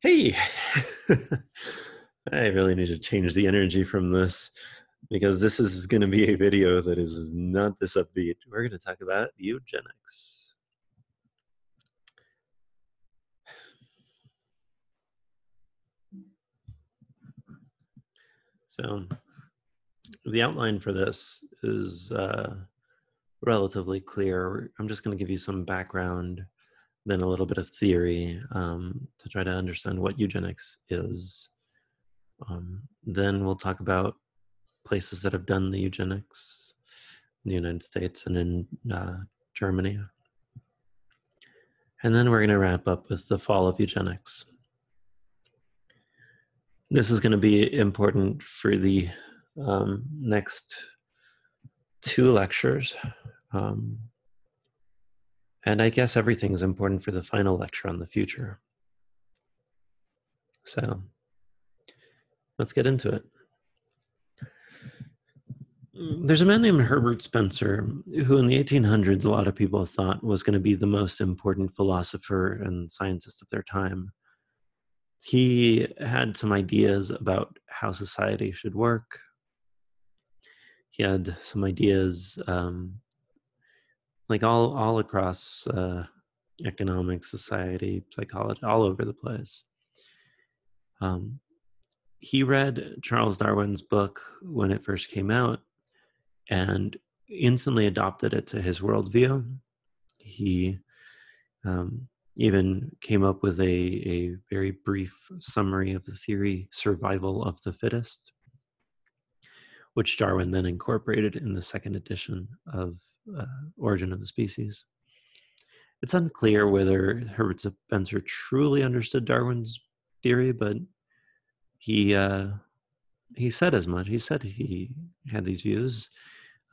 Hey, I really need to change the energy from this because this is going to be a video that is not this upbeat. We're going to talk about eugenics. So the outline for this is relatively clear. I'm just going to give you some background, then a little bit of theory to try to understand what eugenics is. Then we'll talk about places that have done the eugenics in the United States and in Germany. And then we're going to wrap up with the fall of eugenics. This is going to be important for the next two lectures. And I guess everything is important for the final lecture on the future. So let's get into it. There's a man named Herbert Spencer, who in the 1800s, a lot of people thought was going to be the most important philosopher and scientist of their time. He had some ideas about how society should work. He had some ideas like all across economics, society, psychology, all over the place. He read Charles Darwin's book when it first came out and instantly adopted it to his worldview. He even came up with a very brief summary of the theory, survival of the fittest, which Darwin then incorporated in the second edition of Origin of the Species. It's unclear whether Herbert Spencer truly understood Darwin's theory, but he said as much. He said he had these views,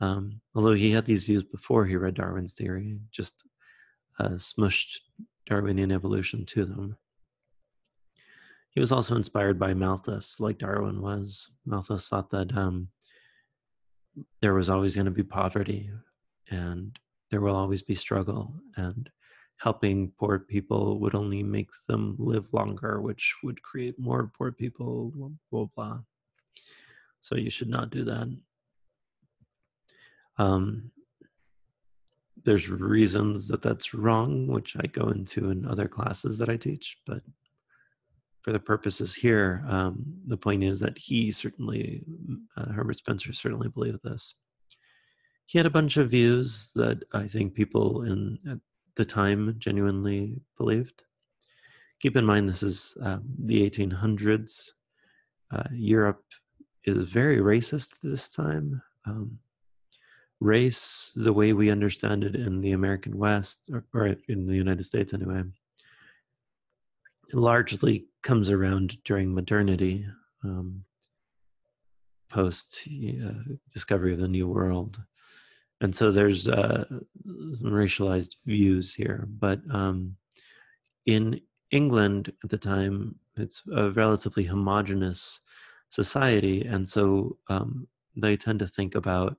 although he had these views before he read Darwin's theory, just smushed Darwinian evolution to them. He was also inspired by Malthus, like Darwin was. Malthus thought that there was always going to be poverty and there will always be struggle, and helping poor people would only make them live longer, which would create more poor people, blah, blah, blah. So you should not do that. There's reasons that that's wrong, which I go into in other classes that I teach, but for the purposes here, the point is that he certainly, Herbert Spencer certainly believed this. He had a bunch of views that I think people at the time genuinely believed. Keep in mind, this is the 1800s. Europe is very racist at this time. Race, the way we understand it in the American West, or in the United States anyway, it largely comes around during modernity, post discovery of the New World. And so there's some racialized views here. But in England at the time, it's a relatively homogenous society. And so they tend to think about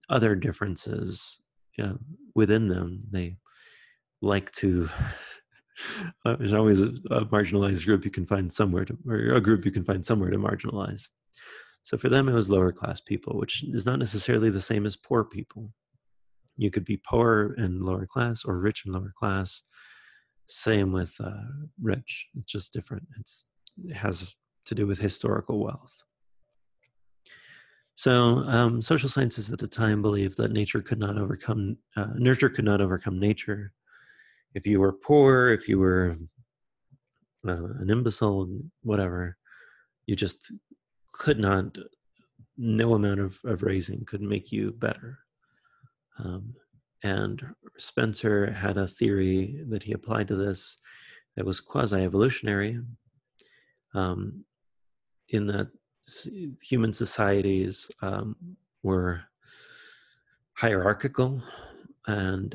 other differences within them. They like to, there's always a marginalized group you can find somewhere to, or a group you can find somewhere to marginalize. So for them, it was lower class people, which is not necessarily the same as poor people. You could be poor and lower class or rich and lower class. Same with rich. It's just different. It has to do with historical wealth. So social sciences at the time believed that nurture could not overcome nature. If you were poor, if you were an imbecile, whatever, you just could not, no amount of raising could make you better. And Spencer had a theory that he applied to this that was quasi-evolutionary, in that human societies were hierarchical, and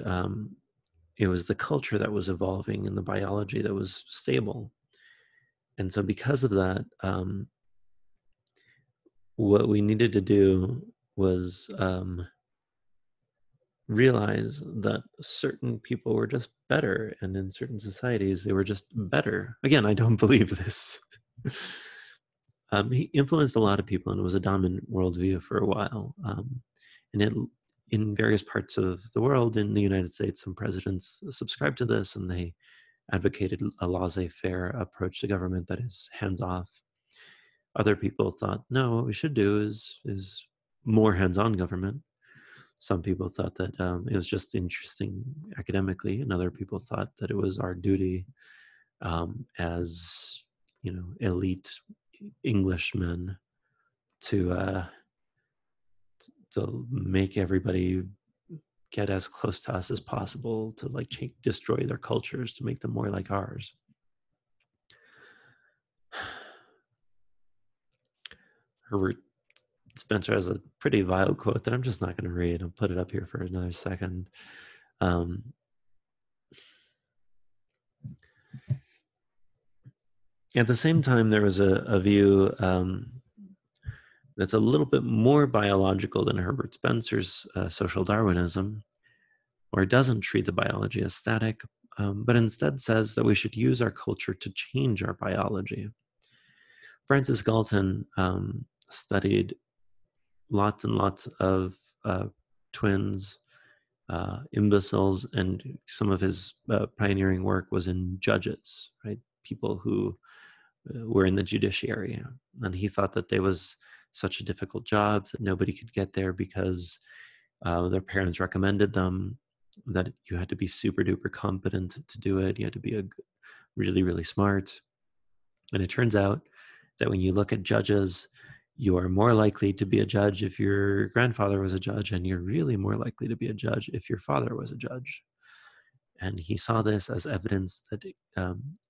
it was the culture that was evolving and the biology that was stable. And so because of that, what we needed to do was realize that certain people were just better, and in certain societies they were just better. Again, I don't believe this. He influenced a lot of people, and it was a dominant worldview for a while. And in various parts of the world, in the United States, some presidents subscribed to this, and they advocated a laissez-faire approach to government that is hands-off. Other people thought, no, what we should do is more hands-on government. Some people thought that it was just interesting academically, and other people thought that it was our duty as elite Englishmen to make everybody get as close to us as possible, to like destroy their cultures, to make them more like ours. Herbert Spencer has a pretty vile quote that I'm just not going to read. I'll put it up here for another second. At the same time, there was a view that's a little bit more biological than Herbert Spencer's social Darwinism, where it doesn't treat the biology as static, but instead says that we should use our culture to change our biology. Francis Galton studied lots and lots of twins, imbeciles, and some of his pioneering work was in judges, right? People who were in the judiciary. And he thought that there was such a difficult job that nobody could get there because their parents recommended them, that you had to be super duper competent to do it. You had to be really, really smart. And it turns out that when you look at judges, you are more likely to be a judge if your grandfather was a judge, and you're really more likely to be a judge if your father was a judge. And he saw this as evidence that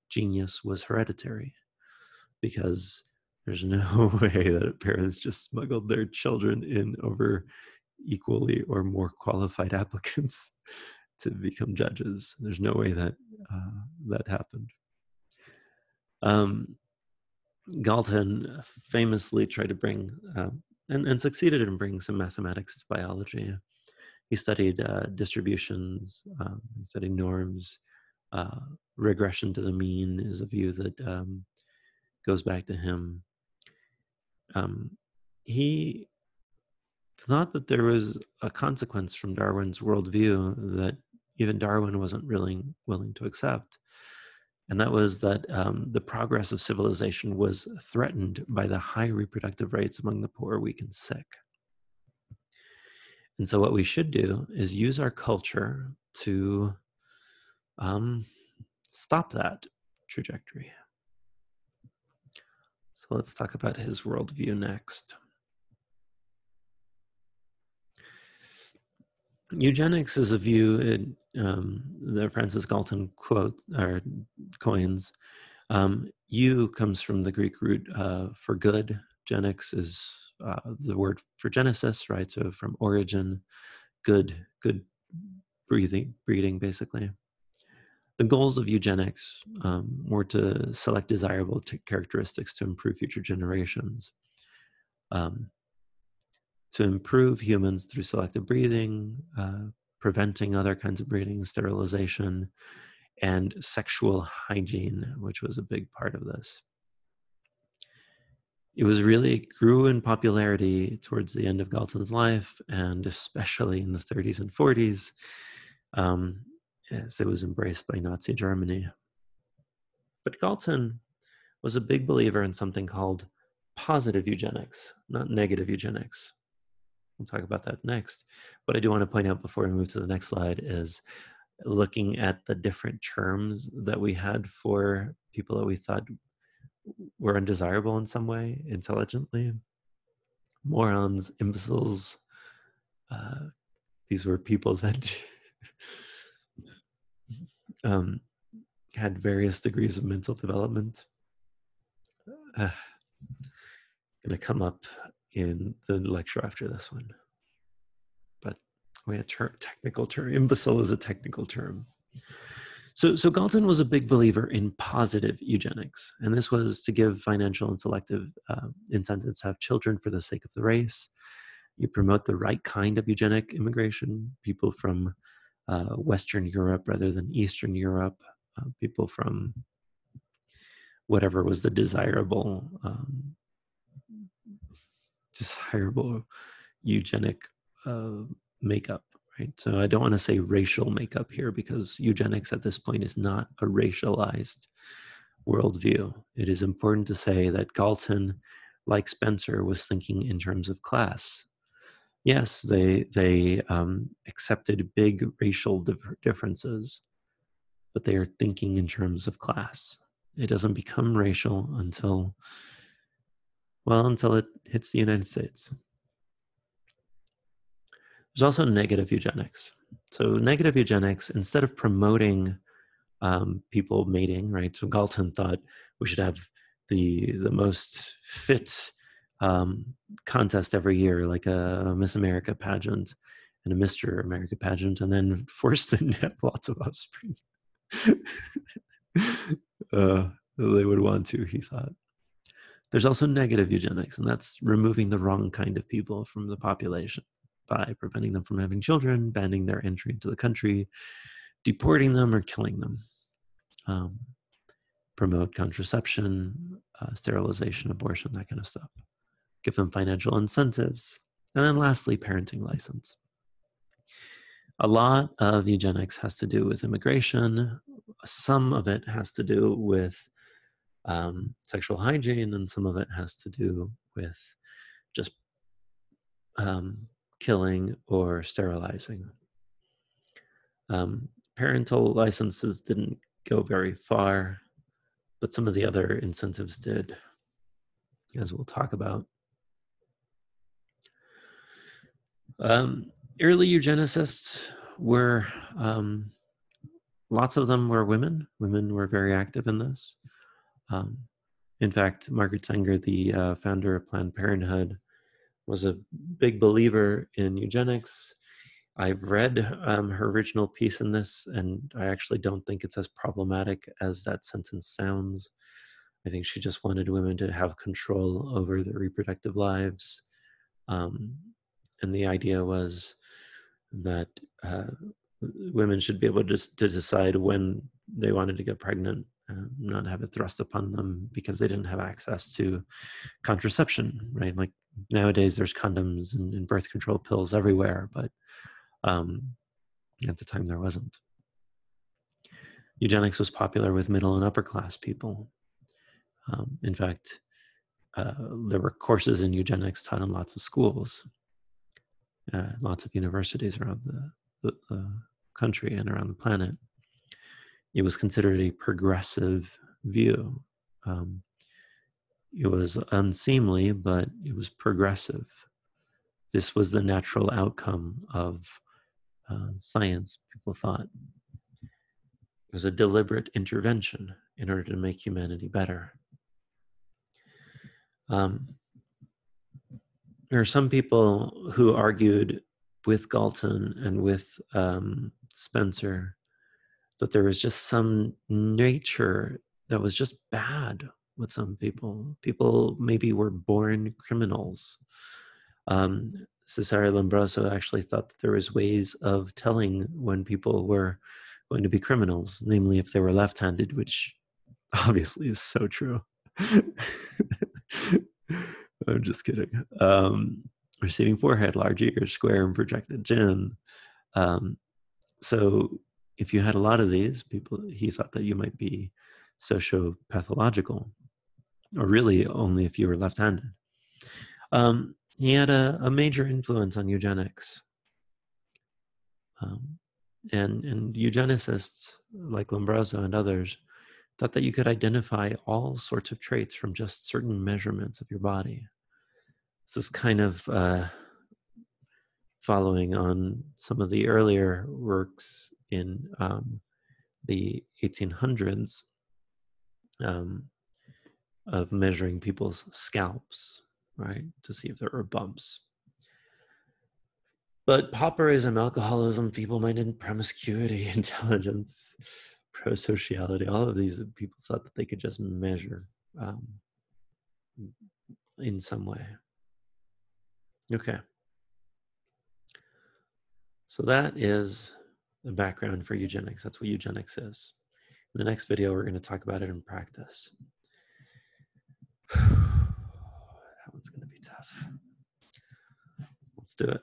genius was hereditary, because there's no way that parents just smuggled their children in over equally or more qualified applicants to become judges. There's no way that that happened. Galton famously tried to bring, and succeeded in bringing some mathematics to biology. He studied distributions, he studied norms. Regression to the mean is a view that goes back to him. He thought that there was a consequence from Darwin's worldview that even Darwin wasn't really willing to accept. And that was that the progress of civilization was threatened by the high reproductive rates among the poor, weak, and sick. And so what we should do is use our culture to stop that trajectory. So let's talk about his worldview next. Eugenics is a view that Francis Galton coins. Eu comes from the Greek root for good. Genics is the word for Genesis, right? So from origin, good breeding, basically. The goals of eugenics were to select desirable characteristics to improve future generations. To improve humans through selective breeding, preventing other kinds of breeding, sterilization, and sexual hygiene, which was a big part of this. It grew in popularity towards the end of Galton's life, and especially in the 30s and 40s, as it was embraced by Nazi Germany. But Galton was a big believer in something called positive eugenics, not negative eugenics. We'll talk about that next. What I do want to point out before we move to the next slide is looking at the different terms that we had for people that we thought were undesirable in some way, intelligently. Morons, imbeciles. These were people that had various degrees of mental development. Going to come up in the lecture after this one. But we had technical term. Imbecile is a technical term. So Galton was a big believer in positive eugenics, and this was to give financial and selective incentives to have children for the sake of the race. You promote the right kind of eugenic immigration, people from Western Europe rather than Eastern Europe, people from whatever was the desirable eugenic makeup, right? So I don't want to say racial makeup here, because eugenics at this point is not a racialized worldview. It is important to say that Galton, like Spencer, was thinking in terms of class. Yes, they accepted big racial differences, but they are thinking in terms of class. It doesn't become racial until it hits the United States. There's also negative eugenics. So negative eugenics, instead of promoting people mating, right? So Galton thought we should have the most fit contest every year, like a Miss America pageant and a Mr. America pageant, and then force them to have lots of offspring. They would want to, he thought. There's also negative eugenics, and that's removing the wrong kind of people from the population by preventing them from having children, banning their entry into the country, deporting them, or killing them. Promote contraception, sterilization, abortion, that kind of stuff. Give them financial incentives. And then lastly, parenting license. A lot of eugenics has to do with immigration. Some of it has to do with sexual hygiene, and some of it has to do with just killing or sterilizing. Parental licenses didn't go very far, but some of the other incentives did, as we'll talk about. Early eugenicists were, lots of them were women. Women were very active in this. In fact, Margaret Sanger, the founder of Planned Parenthood, was a big believer in eugenics. I've read her original piece in this, and I actually don't think it's as problematic as that sentence sounds. I think she just wanted women to have control over their reproductive lives. And the idea was that women should be able to decide when they wanted to get pregnant, not have it thrust upon them because they didn't have access to contraception, right? Like nowadays there's condoms and birth control pills everywhere, but at the time there wasn't. Eugenics was popular with middle and upper class people. In fact, there were courses in eugenics taught in lots of schools, lots of universities around the country and around the planet. It was considered a progressive view. It was unseemly, but it was progressive. This was the natural outcome of science, people thought. It was a deliberate intervention in order to make humanity better. There are some people who argued with Galton and with Spencer that there was just some nature that was just bad with some people. People maybe were born criminals. Cesare Lombroso actually thought that there was ways of telling when people were going to be criminals, namely if they were left-handed, which obviously is so true. I'm just kidding. Receding forehead, large ears, square and projected chin. So if you had a lot of these people, he thought that you might be sociopathological, or really only if you were left-handed. He had a major influence on eugenics. And eugenicists like Lombroso and others thought that you could identify all sorts of traits from just certain measurements of your body. This is kind of following on some of the earlier works in the 1800s of measuring people's scalps, right, to see if there were bumps. But pauperism, alcoholism, feeble-minded promiscuity, intelligence, prosociality, all of these people thought that they could just measure in some way. Okay. So that is the background for eugenics. That's what eugenics is. In the next video, we're going to talk about it in practice. That one's going to be tough. Let's do it.